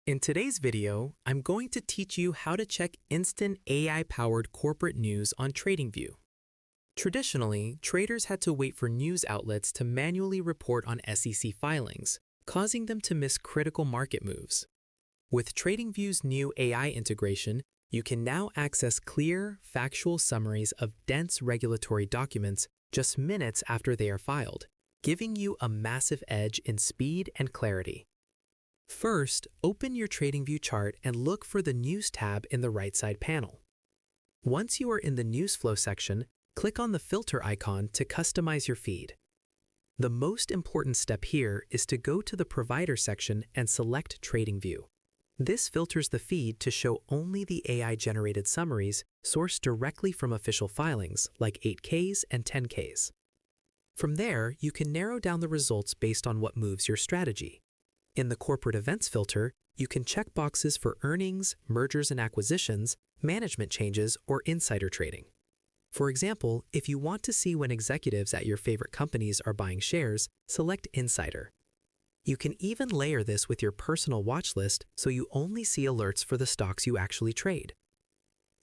In today's video, I'm going to teach you how to check instant AI-powered corporate news on TradingView. Traditionally, traders had to wait for news outlets to manually report on SEC filings, causing them to miss critical market moves. With TradingView's new AI integration, you can now access clear, factual summaries of dense regulatory documents just minutes after they are filed, giving you a massive edge in speed and clarity. First, open your TradingView chart and look for the News tab in the right side panel. Once you are in the News Flow section, click on the filter icon to customize your feed. The most important step here is to go to the Provider section and select TradingView. This filters the feed to show only the AI-generated summaries sourced directly from official filings like 8Ks and 10Ks. From there, you can narrow down the results based on what moves your strategy. In the Corporate Events filter, you can check boxes for earnings, mergers and acquisitions, management changes, or insider trading. For example, if you want to see when executives at your favorite companies are buying shares, select Insider. You can even layer this with your personal watch list so you only see alerts for the stocks you actually trade.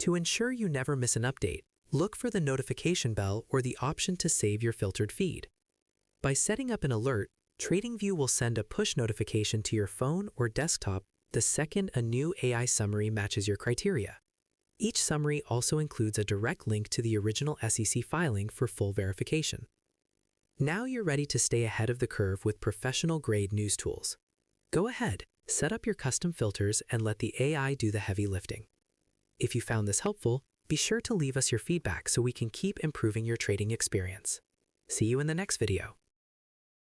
To ensure you never miss an update, look for the notification bell or the option to save your filtered feed. By setting up an alert, TradingView will send a push notification to your phone or desktop the second a new AI summary matches your criteria. Each summary also includes a direct link to the original SEC filing for full verification. Now you're ready to stay ahead of the curve with professional-grade news tools. Go ahead, set up your custom filters and let the AI do the heavy lifting. If you found this helpful, be sure to leave us your feedback so we can keep improving your trading experience. See you in the next video.